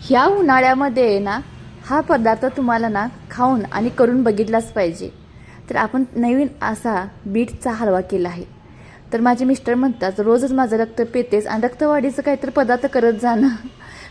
ह्या उन्हाळ्यामध्ये ना हा पदार्थ तुम्हाला ना खाऊन आणि करून बघितलाच पाहिजे. तर आपण नवीन असा बीटचा हलवा केला आहे. तर माझे मिस्टर म्हणतात रोजच माझं रक्त पितेस आणि रक्तवाढीचं काहीतरी पदार्थ करत जाणं.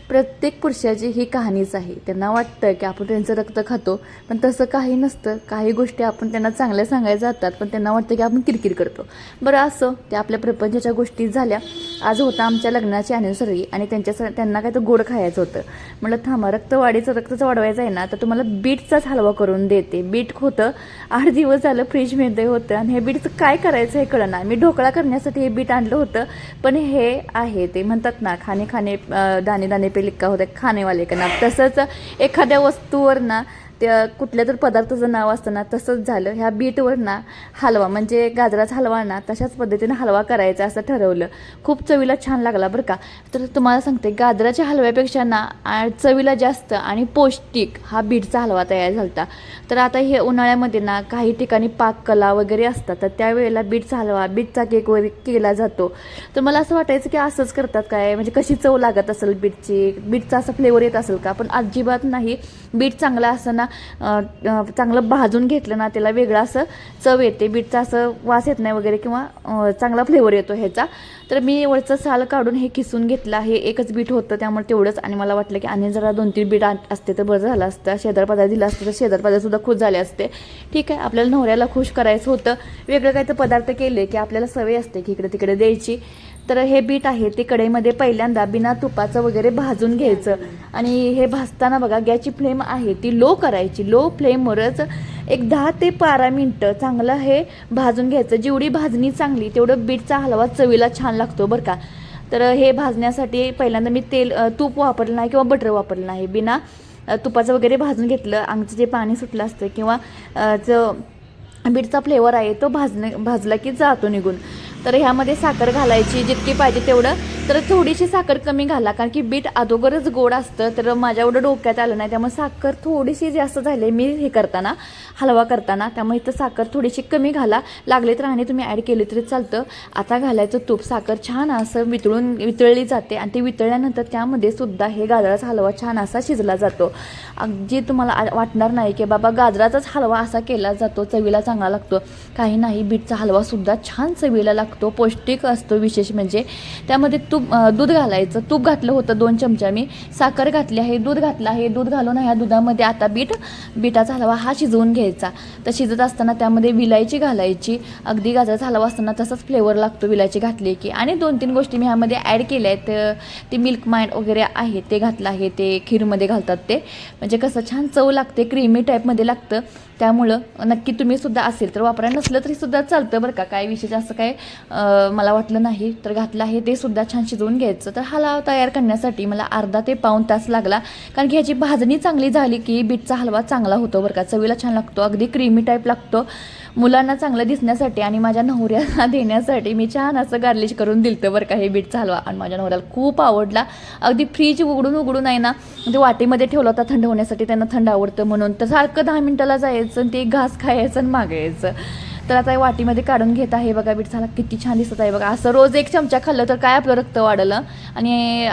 प्रत्येक पुरुषाची ही कहाणीच आहे. त्यांना वाटतं की आपण त्यांचं रक्त खातो, पण तसं काही नसतं. काही गोष्टी आपण त्यांना चांगल्या सांगायला जातात, पण त्यांना वाटतं की आपण किरकिर करतो. बरं असं त्या आपल्या प्रपंचाच्या गोष्टी झाल्या. आज होता आमच्या लग्नाची अॅनिव्हर्सरी आणि त्यांना काय तर गोड खायचं होतं. म्हटलं थांबा, रक्तचं वाढवायचं आहे ना, तर तुम्हाला बीटचाच हलवा करून देते. बीट होतं 8 दिवस झालं फ्रीजमध्ये होतं आणि हे बीटचं काय करायचं हे कळना. मी ढोकळा करण्यासाठी हे बीट आणलं होतं, पण हे आहे ते म्हणतात ना खाणे खाणे दाणे दाणे पे लिखा होता खाणेवाले का नाम, तसंच एखाद्या वस्तूवर ना त्या कुठल्या तर पदार्थाचं नाव असतं ना, तसंच झालं. ह्या बीटवर ना हलवा म्हणजे गाजराचा हलवा ना तशाच पद्धतीने हलवा करायचा असं ठरवलं. खूप चवीला छान लागला बरं का. तर तुम्हाला सांगते गाजराच्या हलव्यापेक्षा ना चवीला जास्त आणि पौष्टिक हा बीटचा हलवा तयार झाला. तर आता हे उन्हाळ्यामध्ये ना काही ठिकाणी पाककला वगैरे असतात, तर त्यावेळेला बीटचा हलवा बीटचा केक वगैरे केला जातो. तर मला असं वाटायचं की असंच करतात काय, म्हणजे कशी चव लागत असेल बीटचा असा फ्लेवर येत असेल का, पण अजिबात नाही. बीट चांगला असं ना चांगलं भाजून घेतलं ना त्याला वेगळं असं चव येते. बीटचा असं वास येत नाही वगैरे किंवा चांगला फ्लेवर येतो ह्याचा. तर मी वरचं साल काढून हे किसून घेतलं. हे एकच बीट होतं त्यामुळे तेवढंच, आणि मला वाटलं की आणि जरा 2-3 बीट असते तर बरं झालं असतं. शेजारपाजा दिलं असतं तर शेजारपाजासुद्धा खुश झाले असते. ठीक आहे, आपल्याला नवऱ्याला खुश करायचं होतं. वेगळं काही तर पदार्थ केले की आपल्याला सवय असते की इकडे तिकडे द्यायची. तर हे बीट आहे ते कढईमध्ये पहिल्यांदा बिना तुपाचं वगैरे भाजून घ्यायचं. आणि हे भाजताना बघा गॅसची फ्लेम आहे ती लो करायची. लो फ्लेमवरच एक 10 ते 12 मिनटं चांगलं हे भाजून घ्यायचं. जेवढी भाजणी चांगली तेवढं बीटचा हलवा चवीला छान लागतो बरं का. तर हे भाजण्यासाठी पहिल्यांदा मी तूप वापरलं नाही किंवा बटर वापरलं नाही. बिना तुपाचं वगैरे भाजून घेतलं. अंगचं जे पाणी सुटलं असतं किंवा जो बीटचा फ्लेवर आहे तो भाजला की जातो निघून. तर ह्यामध्ये साखर घालायची जितकी पाहिजे तेवढं. तर थोडीशी साखर कमी घाला, कारण की बीट अगोदरच गोड असतं. तर माझ्या एवढं डोक्यात आलं नाही, त्यामुळे साखर थोडीशी जास्त झाली मी हे करताना हलवा करताना. त्यामुळे इथं साखर थोडीशी कमी घाला. लागले तर आणि तुम्ही ॲड केली तरी चालतं. आता घालायचं तूप. साखर छान असं वितळली जाते आणि ती वितळल्यानंतर त्यामध्ये सुद्धा हे गाजराचा हलवा छान असा शिजला जातो. अगदी तुम्हाला वाटणार नाही की बाबा गाजराचाच हलवा असा केला जातो, चवीला चांगला लागतो. काही नाही, बीटचा हलवा सुद्धा छान चवीला लागतो, पौष्टिक असतो. विशेष म्हणजे त्यामध्ये दूध घालायचं. तूप घातलं होतं 2 चमचा मी. साखर घातली आहे, दूध घातलं आहे. दूध घालून ह्या दुधामध्ये आता बीटाचा हलवा हा शिजवून घ्यायचा. तर शिजत असताना त्यामध्ये विलायची घालायची. अगदी गाजराचा हलवा असताना तसाच फ्लेवर लागतो विलायची घातली की. आणि 2-3 गोष्टी मी ह्यामध्ये ॲड केल्या आहेत. ते मिल्क माइंड वगैरे आहे ते घातलं आहे. ते खीरमध्ये घालतात ते, म्हणजे कसं छान चव लागते, क्रीमी टाईपमध्ये लागतं. त्यामुळं नक्की तुम्ही सुद्धा असेल तर वापरा, नसलं तरी सुद्धा चालतं बरं का. काय विशेष असं काय मला वाटलं नाही. तर घातलं आहे ते सुद्धा छान शिजवून घ्यायचं. तर हलवा तयार करण्यासाठी मला अर्धा ते पाऊण तास लागला, कारण की ह्याची भाजणी चांगली झाली की बीटचा हलवा चांगला होतो बरं का, चवीला छान लागतो, अगदी क्रीमी टाईप लागतो. मुलांना चांगलं दिसण्यासाठी आणि माझ्या नवऱ्याला देण्यासाठी मी छान असं गार्लिश करून दिलतं बरं का हे बीटचा हलवा. आणि माझ्या नवऱ्याला खूप आवडला. अगदी फ्रीज उघडून आहे ना ते वाटीमध्ये ठेवला होता थंड होण्यासाठी, त्यांना थंड आवडतं म्हणून. तर सारखं 10 मिनिटाला जायचं आणि ते घास खायचं आणि मागायचं. तर आता वाटीमध्ये काढून घेत आहे बघा. बीट झाला किती छान दिसत आहे बघा. असं रोज 1 चमचा खाल्लं तर काय आपलं रक्त वाढलं. आणि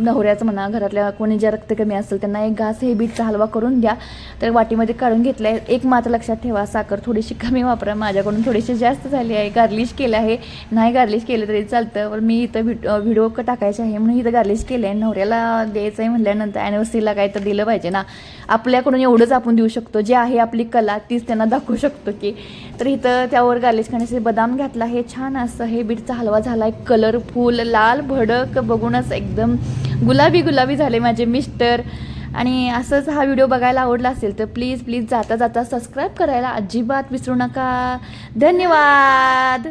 नवऱ्याचं म्हणा, घरातल्या कोणी जे रक्त कमी असेल त्यांना एक घास हे बीटचा हलवा करून द्या. तर वाटीमध्ये काढून घेतलं आहे. एक मात्र लक्षात ठेवा, साखर थोडीशी कमी वापरा. माझ्याकडून थोडीशी जास्त झाली आहे. गार्लिश केलं आहे, नाही गार्लिश केलं तरी चालतं, पण मी इथं व्हिडिओ टाकायचे आहे म्हणून इथं गार्लिश केलं आहे. नवऱ्याला द्यायचं आहे म्हटल्यानंतर ॲनिव्हर्सरीला काय तर दिलं पाहिजे ना. आपल्याकडून एवढंच आपण देऊ शकतो, जे आहे आपली कला तीच त्यांना दाखवू शकतो की. तर इथं त्यावर गार्लिश करण्यासाठी बदाम घातला आहे. छान असं हे बीटचा हलवा झाला आहे, कलरफुल लाल भडक, बघूनच एकदम गुलाबी झाले माझे मिस्टर. आणि असंच हा व्हिडिओ बघायला आवडला असेल तर प्लीज जाता सबस्क्राईब करायला अजिबात विसरू नका. धन्यवाद.